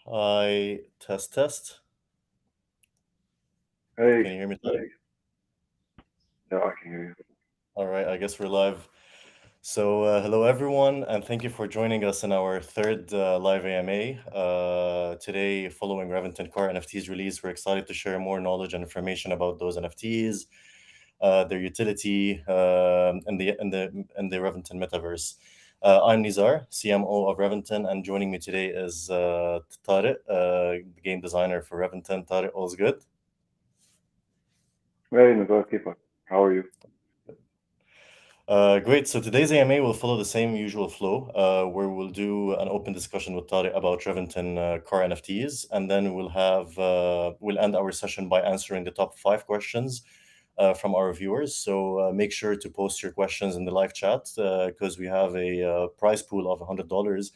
Hi, test. Hey, Can you hear me, Tarek? yeah, I can hear you. All right, I guess we're live. So, hello everyone, and thank you for joining us in our third live AMA. Today, following REVENTON Car NFTs release, we're excited to share more knowledge and information about those NFTs, their utility, and the REVENTON metaverse. I'm Nizar, CMO of REVENTON, and joining me today is Tarek, the game designer for REVENTON. Tarek, all's good? Hey, Nazar, Kifak. How are you? Great. So today's AMA will follow the same usual flow, where we'll do an open discussion with Tarek about Reventon car NFTs, and then we'll end our session by answering the top 5 questions from our viewers. So make sure to post your questions in the live chat because we have a prize pool of $100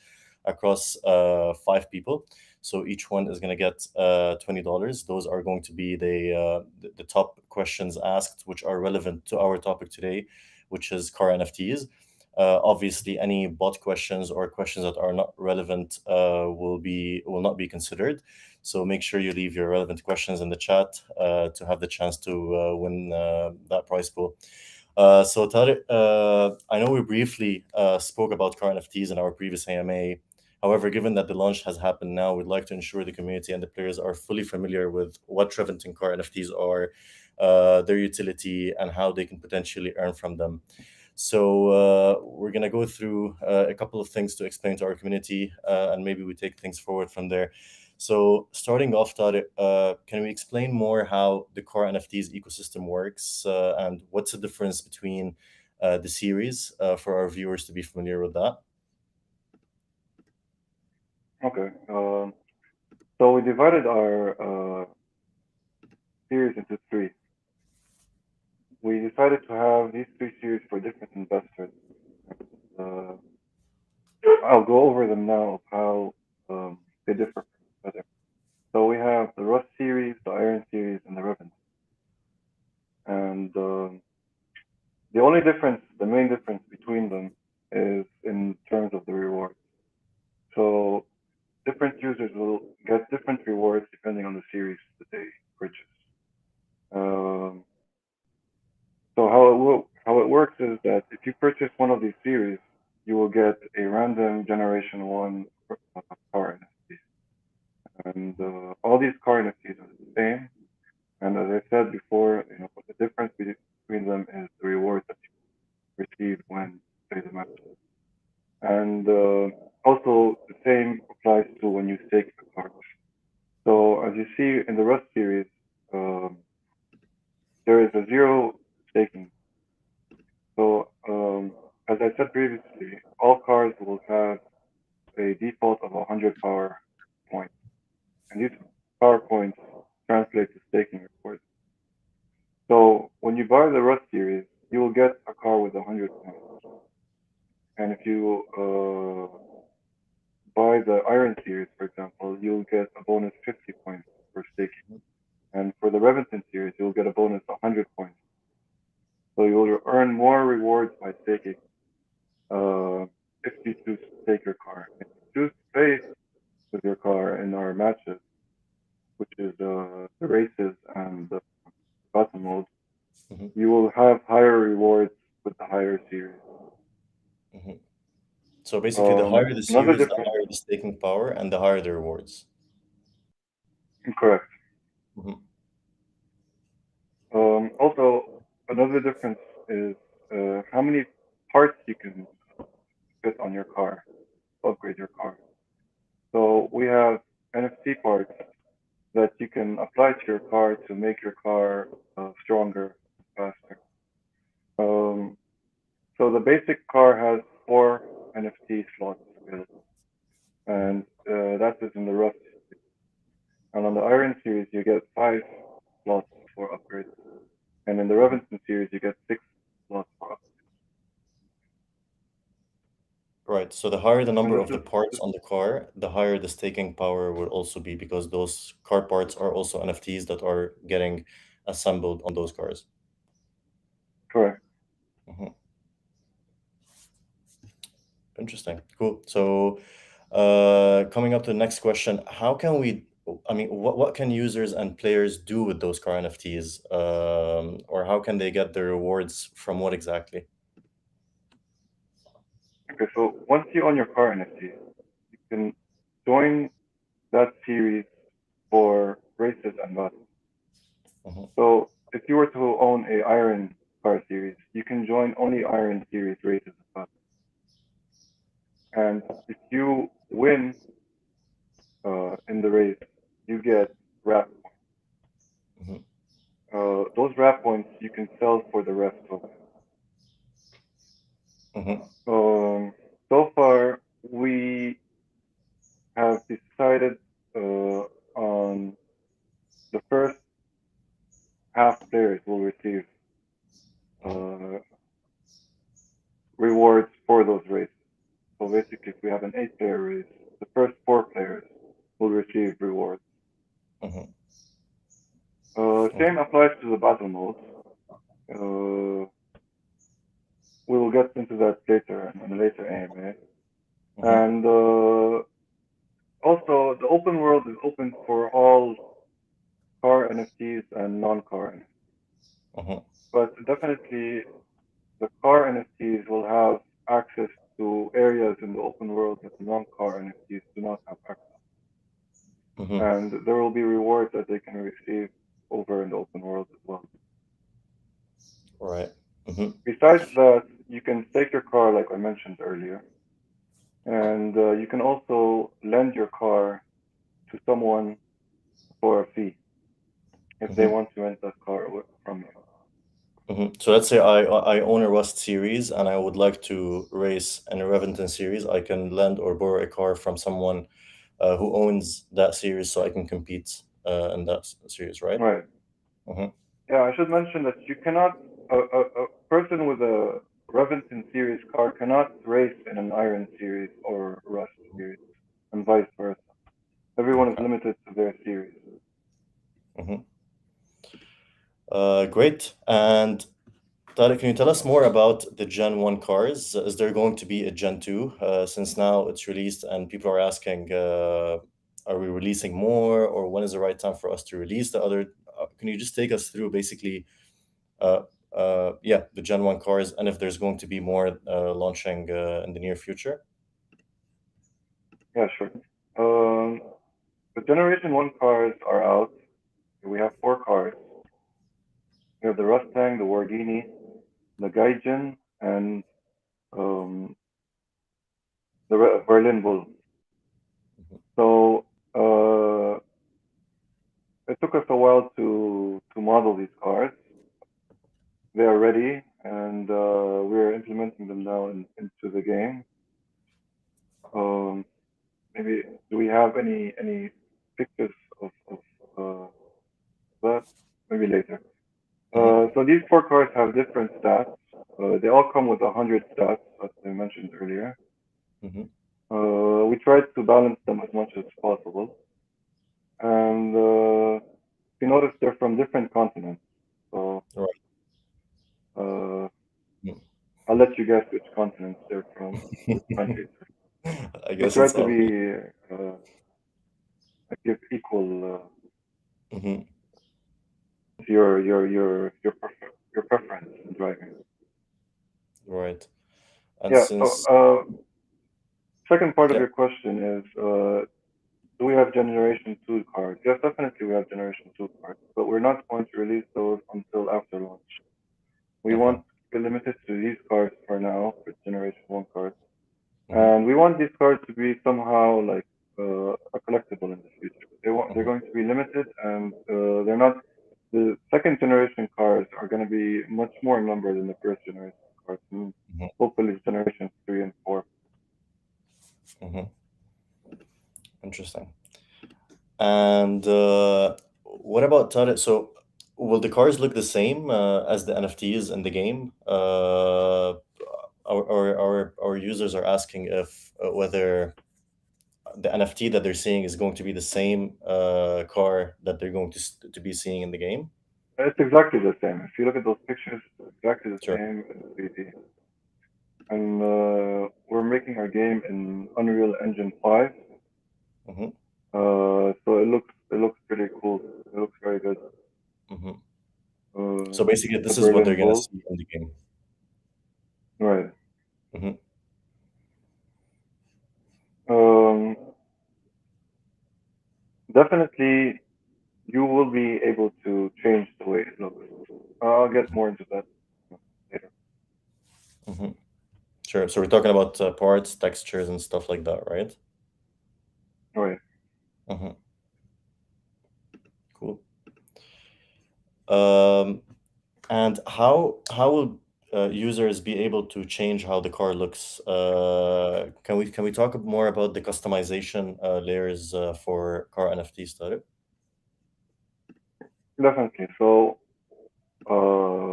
across 5 people. So each one is going to get $20. Those are going to be the top questions asked, which are relevant to our topic today, which is car NFTs. Obviously, any bot questions or questions that are not relevant will not be considered. So make sure you leave your relevant questions in the chat to have the chance to win that prize pool. So Tarek, I know we briefly spoke about car NFTs in our previous AMA. However, given that the launch has happened now, we'd like to ensure the community and the players are fully familiar with what Reventon car NFTs are, their utility, and how they can potentially earn from them. So we're going to go through a couple of things to explain to our community, and maybe we take things forward from there. So starting off, Tarek, can we explain more how the core NFTs ecosystem works and what's the difference between the series for our viewers to be familiar with that? Okay. So we divided our series into three. We decided to have these three series for different investors. Uh, I'll go over them now of how they differ from each other. So we have the Rust series, the Iron series, and the Ribbon. And the only difference, the main difference between them is in terms of the rewards. So different users will get different rewards depending on the series that they purchase. Um, so how it works is that if you purchase one of these series, you will get a random generation one car NFT, and all these car NFTs are the same. And as I said before, the difference between them is the rewards that you receive when you play the match. And also the same applies to when you stake the card. So as you see in the Rust series, um, there is a zero staking. So as I said previously, all cards will have a default of 100 power points, and these power points translate to staking rewards. So when you buy the Rust series, you will get a car with 100 points, and if you buy the Iron series, for example, you'll get a bonus 50 points for staking. And for the Reventon series, you'll get a bonus 100 points. So you'll earn more rewards by staking if you choose to stake your car. If you choose to play with your car in our matches, which is the races and the battle mode, Mhm, you will have higher rewards with the higher series. mhm. So basically, the higher the Another series, the difference, higher the staking power, and the higher the rewards. correct. Mhm, Also, another difference is how many parts you can fit on your car, upgrade your car. So we have NFC parts that you can apply to your car to make your car stronger, faster. Um, so the basic car has 4 NFT slots available. and that is in the Rust. And on the Iron series, you get 5 slots for upgrades, and in the Reventon series, you get 6 slots for upgrades. Right. So the higher the And number this of the is parts on the car, the higher the staking power will also be because those car parts are also NFTs that are getting assembled on those cars. correct. Mhm. Interesting. Cool. So, coming up to the next question, how can we, I mean, what can users and players do with those car NFTs? Or how can they get the rewards from what exactly? Okay, so once you own your car NFT, you can join that series for races and battles. Hmm. So if you were to own a Iron car series, you can join only Iron series races and battles. And if you win in the race, you get RAP. Hmm. Those RAP points you can sell for the rest of it. Hmm. So far, we have decided on the first half players will receive uh, rewards for those races. So basically, if we have an 8-player race, the first 4 players will receive rewards. Hmm. Same applies to the battle modes. Uh, we will get into that later in a later AMA. Hmm. And also, the open world is open for all car NFTs and non-car NFTs. Hmm. But definitely, the car NFTs will have access to areas in the open world that the non-car NFTs do not have access. Hmm. And there will be rewards that they can receive over in the open world as well. Right. Hmm. Besides that, you can stake your car, like I mentioned earlier, and you can also lend your car to someone for a fee if they Hmm. want to rent that car from you. Hmm. So let's say I own a Rust series and I would like to race an Reventon series. I can lend or borrow a car from someone who owns that series, so I can compete in that series, right? Right. Hmm. Yeah, I should mention that you cannot, a person with a Reventon series car cannot race in an Iron series or Rust series, and vice versa. Everyone is Okay. limited to their series. Hmm. Great. And Tarek, can you tell us more about the Gen 1 cars? Is there going to be a Gen 2? Since now it's released and people are asking, are we releasing more or when is the right time for us to release the other? Can you just take us through basically, uh, yeah, the Gen 1 cars and if there's going to be more launching in the near future? Yeah, sure. Um, the Generation 1 cars are out. We have 4 cars. We have the Mustang, the Wargini, the Gaijin, and um, the Berlin Bull. So it took us a while to model these cars. They are ready, and we're implementing them now into the game. Um, maybe do we have any pictures of that? Maybe later. Hmm. So these 4 cars have different stats. They all come with 100 stats, as I mentioned earlier. Hmm. We tried to balance them as much as possible, and you notice they're from different continents. So Right. uh, Mm. I'll let you guess which continents they're from, which countries. I We guess tried it's to obvious. be give equal Hmm. your preference in driving. Right. And Yeah. So since, second part of yeah. your question is do we have Generation 2 cards? Yes, definitely we have Generation 2 cards, but we're not going to release those until after launch. We Okay. want to be limited to these cards for now, for Generation 1 cards. Hmm. And we want these cards to be somehow like a collectible in the future. They're Hmm. going to be limited, and they're not. The second generation cards are going to be much more in number than the first generation cards. And Hmm. hopefully, generation 3 and 4. Hmm. Interesting. And what about Tarek? So, will the cars look the same as the NFTs in the game? Our users are asking if whether the NFT that they're seeing is going to be the same car that they're going to be seeing in the game. It's exactly the same. If you look at those pictures, it's exactly the Sure. same as 3D. And we're making our game in Unreal Engine 5. Mm-hmm. So it looks pretty cool. It looks very good. Mm-hmm. Uh, So basically, the this is what they're Berlin gonna Bull, see in the game. right? Mm-hmm. Um, Definitely, you will be able to change the way it looks. I'll get more into that later. Mm-hmm. Sure. So we're talking about parts, textures, and stuff like that, right? Right. Mm-hmm. Cool. Um, and how will users be able to change how the car looks? Can we talk more about the customization layers for car NFT startup? Definitely. So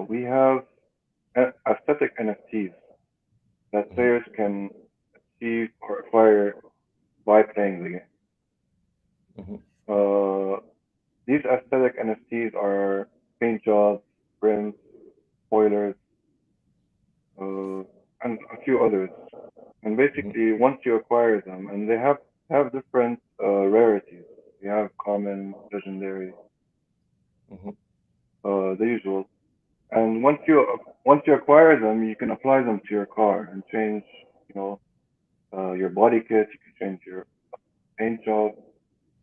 we have aesthetic NFTs that Mm-hmm. players can achieve or acquire by playing the game. Mm-hmm. These aesthetic NFTs are paint jobs, rims, spoilers, uh, and a few others. And Mm-hmm. basically, once you acquire them, and they have different rarities. You have common, legendary, Mm-hmm. the usual. And once you acquire them, you can apply them to your car and change, you know, your body kit. You can change your paint job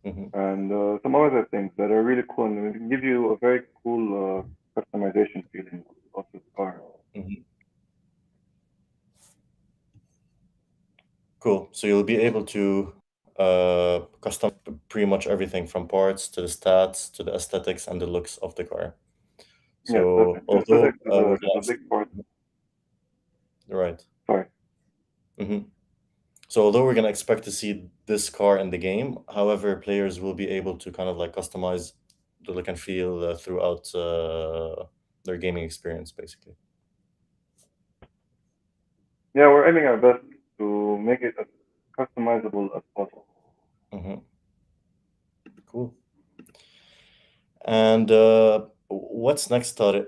Mm-hmm. and some other things that are really cool, and it can give you a very cool customization feeling of the car. Mm-hmm. Cool. So you'll be able to custom pretty much everything from parts to the stats to the aesthetics and the looks of the car. Yes, So definitely. although Aesthetics is a we're is gonna a big part. right. Sorry. Hmm. So although we're gonna expect to see this car in the game, however, players will be able to kind of like customize the look and feel throughout their gaming experience, basically. Yeah, we're aiming our best to make it as customizable as possible. Hmm. Cool. And what's next, Tarek,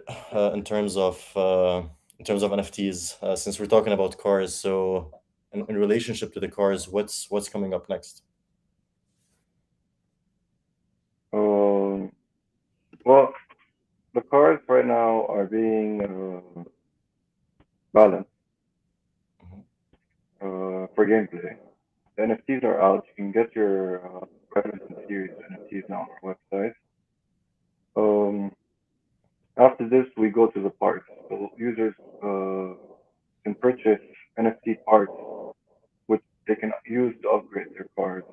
in terms of NFTs? Since we're talking about cars, so in relationship to the cars, what's coming up next? Um, well, the cars right now are being balanced Hmm. for gameplay. The NFTs are out. You can get your Reventon series NFTs now on our website. Um, After this, we go to the parts. So users can purchase NFT parts, which they can use to upgrade their cars.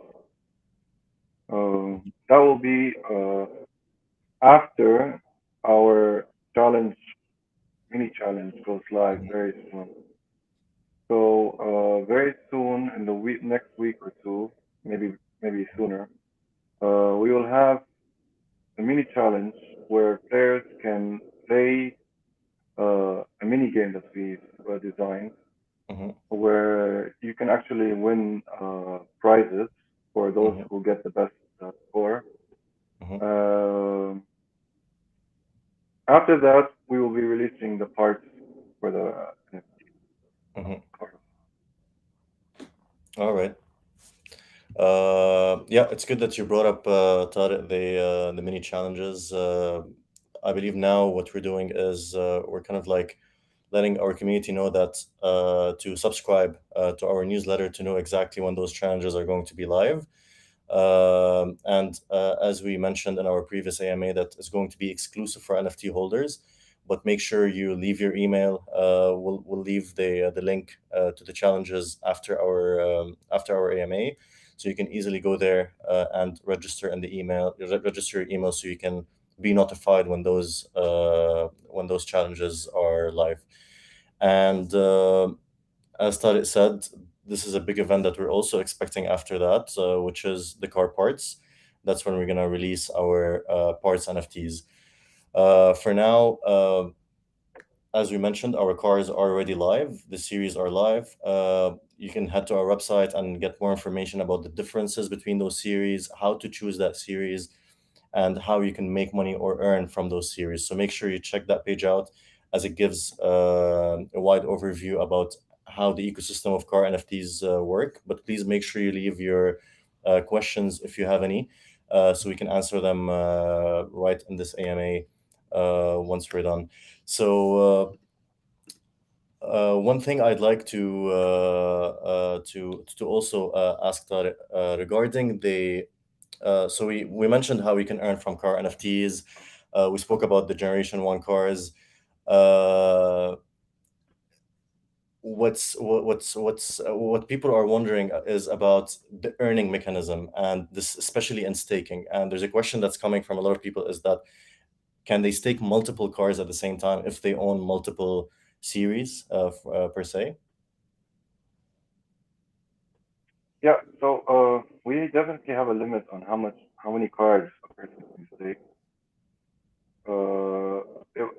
That will be after our challenge, mini challenge goes live very soon. So very soon, in the next week or two, maybe sooner, we will have a mini challenge where players can play a mini game that we've designed, Hmm. where you can actually win prizes for those Hmm. who get the best score. Hmm. Um After that, we will be releasing the parts for the NFT Hmm. card. All right. Yeah, it's good that you brought up Tarek, the mini challenges. I believe now what we're doing is we're kind of like letting our community know that to subscribe to our newsletter to know exactly when those challenges are going to be live. And as we mentioned in our previous AMA, that is going to be exclusive for NFT holders. But make sure you leave your email. We'll leave the link to the challenges after our AMA, so you can easily go there and register in the email. Register your email so you can be notified when those challenges are live. And as Tariq said, this is a big event that we're also expecting after that, which is the car parts. That's when we're gonna release our parts NFTs. For now, as we mentioned, our cars are already live. The series are live. You can head to our website and get more information about the differences between those series, how to choose that series, and how you can make money or earn from those series. So make sure you check that page out, as it gives a wide overview about how the ecosystem of car NFTs work. But please make sure you leave your questions if you have any, so we can answer them right in this AMA once we're done. So one thing I'd like to also ask Tarek, regarding the so we mentioned how we can earn from car NFTs. We spoke about the Generation One cars. Uh, what people are wondering is about the earning mechanism, and this especially in staking. And there's a question that's coming from a lot of people, is that can they stake multiple cars at the same time if they own multiple series per se? Yeah, so we definitely have a limit on how many cards a person can stake.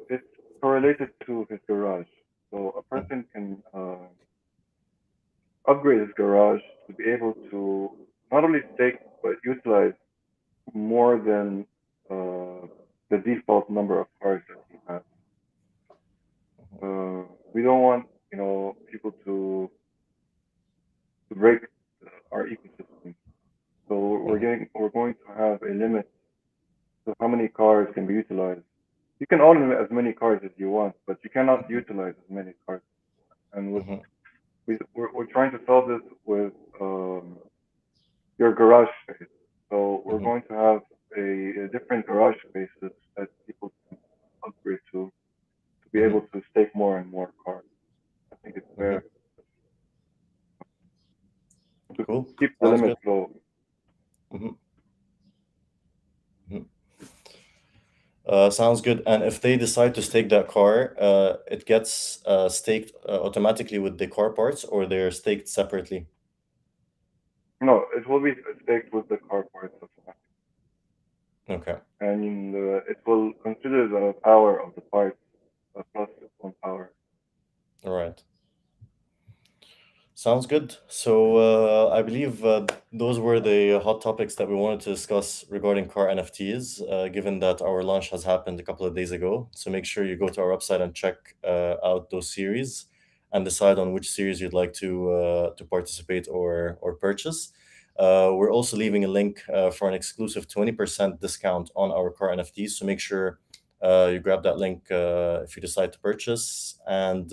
It's correlated to his garage. So a person can upgrade his garage to be able to not only stake but utilize more than the default number of cards that he has. We don't want people to break our ecosystem. So we're going to have a limit to how many cars can be utilized. You can own as many cars as you want, but you cannot utilize as many cars. And Mhm, we're trying to solve this with your garage space. So we're mhm, going to have a different garage spaces that people can upgrade to be mhm, able to stake more and more cars. I think it's mhm. fair to Cool. keep the Sounds limit good. low. Mhm, mhm. Sounds good. And if they decide to stake that car, it gets staked automatically with the car parts, or they're staked separately? No, it will be staked with the car parts Okay. and it will consider the power of the parts plus its own power. All right. Sounds good. So I believe those were the hot topics that we wanted to discuss regarding car NFTs, given that our launch has happened a couple of days ago. So make sure you go to our website and check out those series and decide on which series you'd like to participate or purchase. We're also leaving a link for an exclusive 20% discount on our car NFTs. So make sure you grab that link if you decide to purchase. And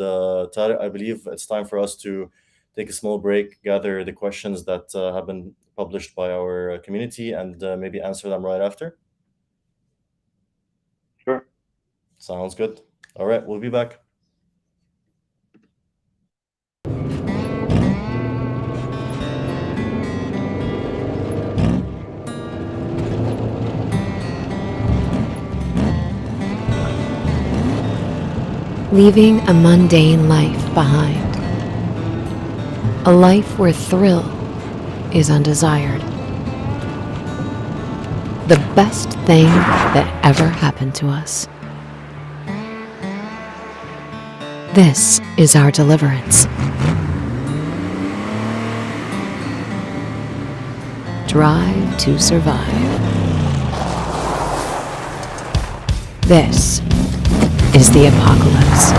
Tarek, I believe it's time for us to take a small break, gather the questions that have been published by our community, and maybe answer them right after. Sure. Sounds good. All right, we'll be back. Leaving a mundane life behind. A life where thrill is undesired. The best thing that ever happened to us. This is our deliverance. Drive to survive. This is the apocalypse.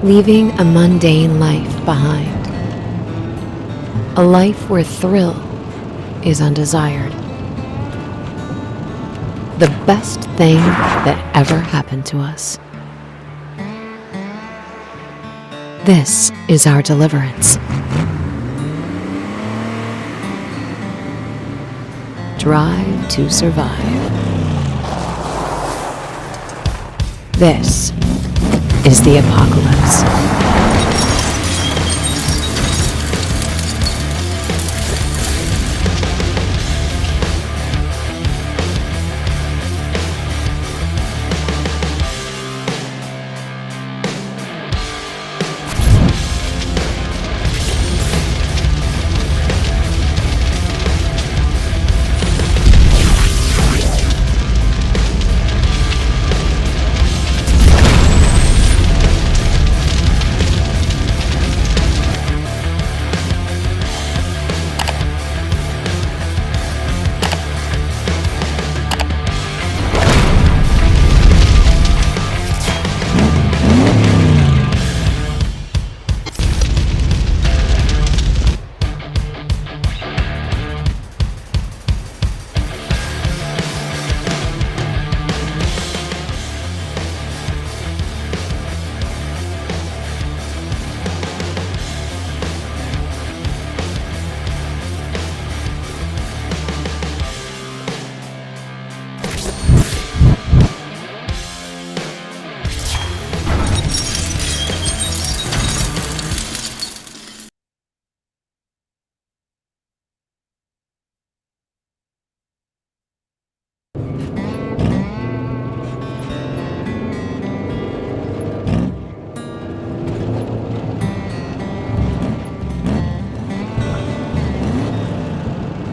leaving a mundane life behind. A life where thrill is undesired. The best thing that ever happened to us. This is our deliverance. Drive to survive. This is the apocalypse.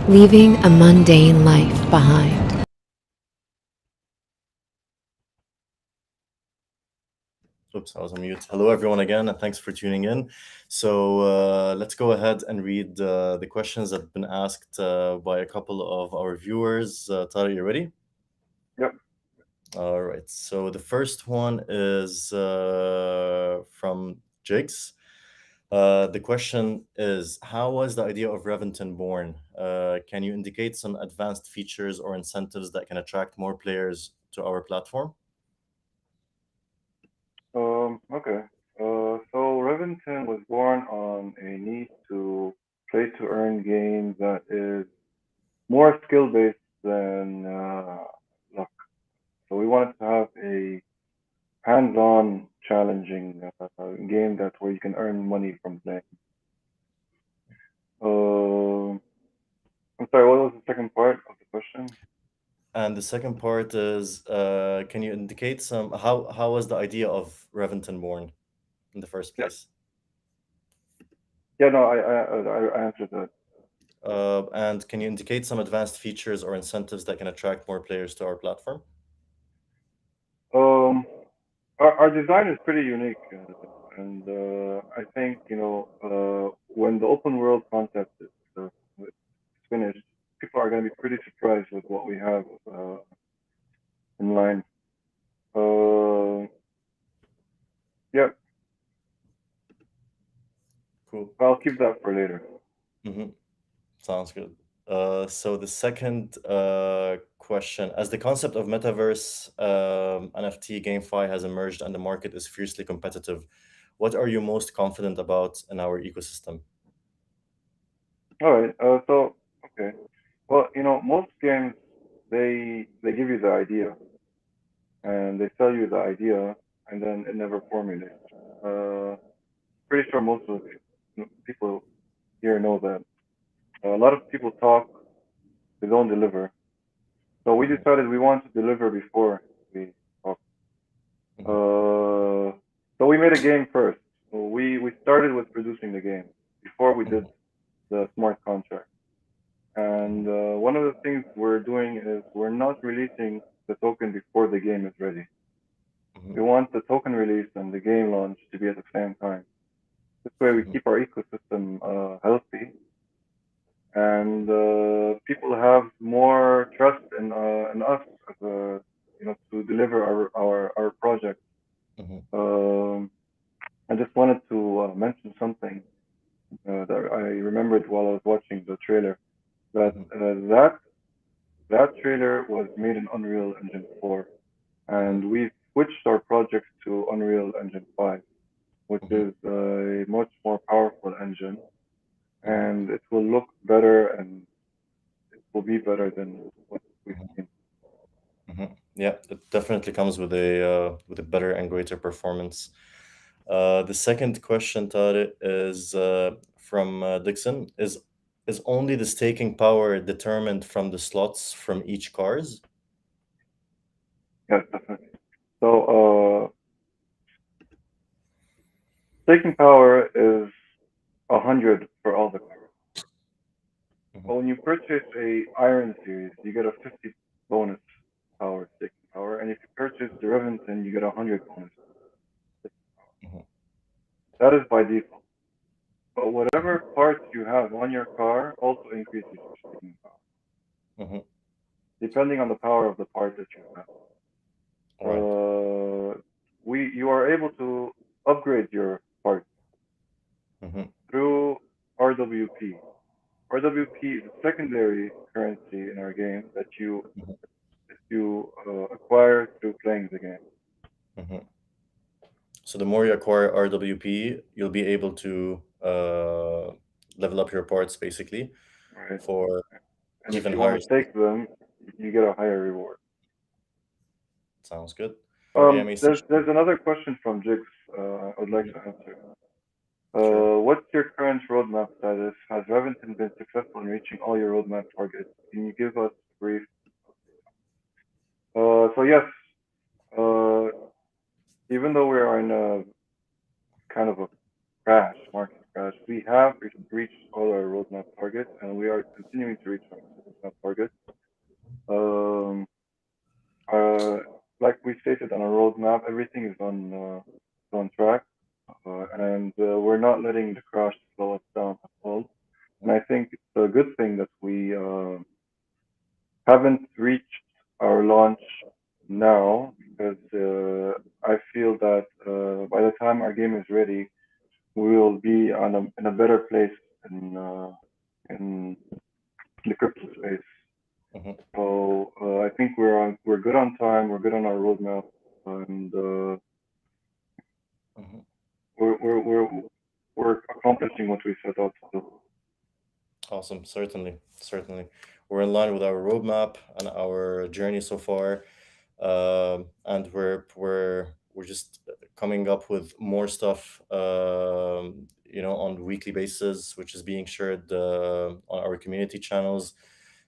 Leaving a mundane life behind. Oops, I was on mute. Hello, everyone, again, and thanks for tuning in. So let's go ahead and read the questions that have been asked by a couple of our viewers. Tari, you ready? Yep. All right. So the first one is from Jigs. The question is, how was the idea of Reventon born? Can you indicate some advanced features or incentives that can attract more players to our platform? Okay. So Reventon was born on a need to play to earn game that is more skill based than luck. So we wanted to have a hands-on, challenging game that where you can earn money from playing. Uh, I'm sorry, what was the second part of the question? And the second part is, can you indicate some how was the idea of Reventon born in the first Yeah, place? yeah, no, I answered that. And can you indicate some advanced features or incentives that can attract more players to our platform? Um, our design is pretty unique, and I think when the open world concept is finished, people are going to be pretty surprised with what we have in line. Uh, yeah, Cool. I'll keep that for later. Hmm. Sounds good. So the second question, as the concept of metaverse NFT GameFi has emerged and the market is fiercely competitive, what are you most confident about in our ecosystem? All right. So okay. Well, most games they give you the idea and they sell you the idea, and then it never formulates. Uh, Pretty sure most of the people here know that. A lot of people talk, they don't deliver. So we Mhm, decided we want to deliver before we talk. mhm, Uh, so we made a game first. So we started with producing the game before we did mhm, the smart contract. And one of the things we're doing is we're not releasing the token before the game is ready. mhm, We want the token release and the game launch to be at the same time. This way, we mhm, keep our ecosystem healthy, and people have more trust in us as to deliver our project. mhm, Um, I just wanted to mention something that I remembered while I was watching the trailer. That Mhm. that trailer was made in Unreal Engine 4, Mhm. and we switched our project to Unreal Engine 5, which Mhm. is a much more powerful engine, Mhm. and it will look better and will be better than what we've Mhm. seen. Yeah, it definitely comes with a better and greater performance. The second question, Tariq, is from Dixon. Is only the staking power determined from the slots from each cars? Yes, definitely. So, taking power is 100 for all the cars. Mhm. But when you purchase a Iron Series, you get a 50 bonus power, staking power, and if you purchase the Reventon, you get 100 bonus. Mhm. That is by default. But whatever parts you have on your car also increases your staking power, Mhm. depending on the power of the part that you have. Right. You are able to upgrade your parts Mhm. through RWP. RWP is a secondary currency in our game Mhm. that you acquire through playing the game. Mhm. So the more you acquire RWP, you'll be able to level up your parts basically Right? for And if even you want higher to stake. stake them, you get a higher reward. Sounds good. Our AMA There's session. another question from Jigs. I would like Mhm. to answer. Sure. What's your current roadmap status? Has Reventon been successful in reaching all your roadmap targets? Can you give us a brief? So yes, uh, even though we are in a kind of a market crash, we have reached all our roadmap targets, and we are continuing to reach our roadmap targets. Um, uh, like we stated on our roadmap, everything is on track, and we're not letting the crash slow us down at all. And I think it's a good thing that we haven't reached our launch now because I feel that by the time our game is ready, we will be in a better place in the crypto space. Mhm. So I think we're good on time, we're good on our roadmap, and Mhm. we're we're we're we're accomplishing what we set out to do. Awesome. Certainly. Certainly. We're in line with our roadmap and our journey so far. And we're just coming up with more stuff, on weekly basis, which is being shared on our community channels.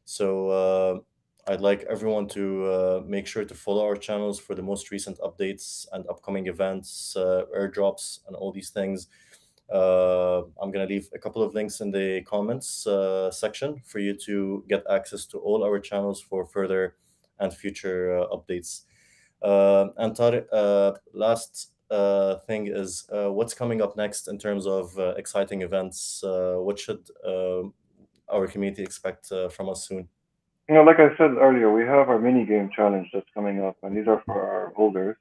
So I'd like everyone to make sure to follow our channels for the most recent updates and upcoming events, airdrops, and all these things. I'm going to leave a couple of links in the comments section for you to get access to all our channels for further and future updates. And Tariq, last thing is what's coming up next in terms of exciting events? What should our community expect from us soon? Like I said earlier, we have our mini game challenge that's coming up, and these are for our holders.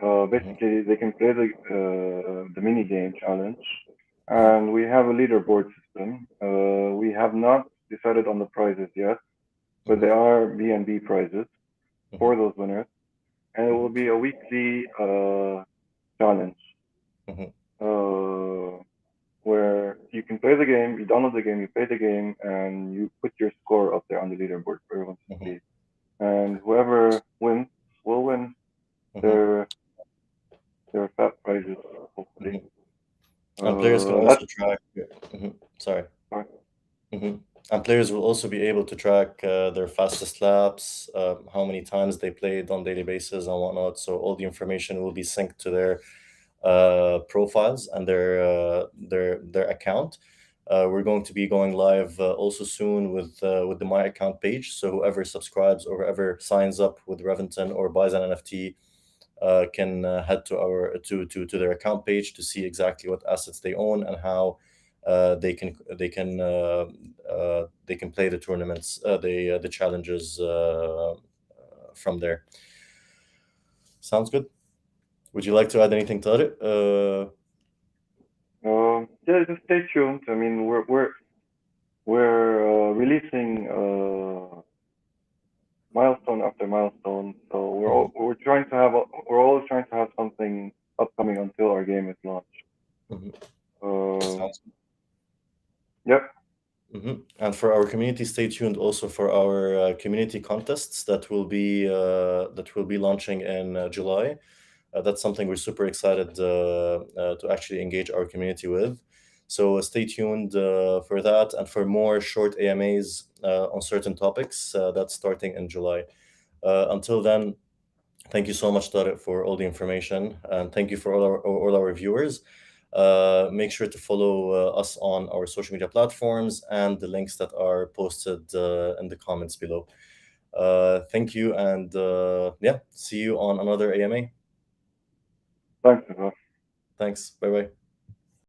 Mhm. Basically, they can play the mini game challenge, and we have a leaderboard system. We have not decided on the prizes yet, but Mhm. they are B&B prizes Mhm. for those winners, and it will Mhm. be a weekly challenge Mhm. uh, where you can play the game, you download the game, you play the game, and you put your score up there on the leaderboard for everyone to Mhm. see. And whoever wins will win Mhm. their their fat prizes, hopefully. Mhm. And players can That's also track. Mhm. Sorry. fine. Hmm. And players will also be able to track their fastest laps, how many times they played on daily basis and whatnot. So all the information will be synced to their profiles and their account. We're going to be going live also soon with the My Account page. So whoever subscribes or whoever signs up with Reventon or buys an NFT can head to our to their account page to see exactly what assets they own and how they can play the tournaments, the challenges from there. Sounds good. Would you like to add anything, Tarek? Yeah, just stay tuned. I mean, we're releasing milestone after milestone, so we're trying to have we're always trying to have something upcoming until our game is launched. Sounds good. Yep. And for our community, stay tuned also for our community contests that will be launching in July. That's something we're super excited to actually engage our community with. So stay tuned for that and for more short AMAs on certain topics. That's starting in July. Until then, thank you so much, Tarek, for all the information, and thank you for all our viewers. Make sure to follow us on our social media platforms and the links that are posted in the comments below. Thank you, and yeah, see you on another AMA. Thanks, Nazar. Thanks. Bye bye.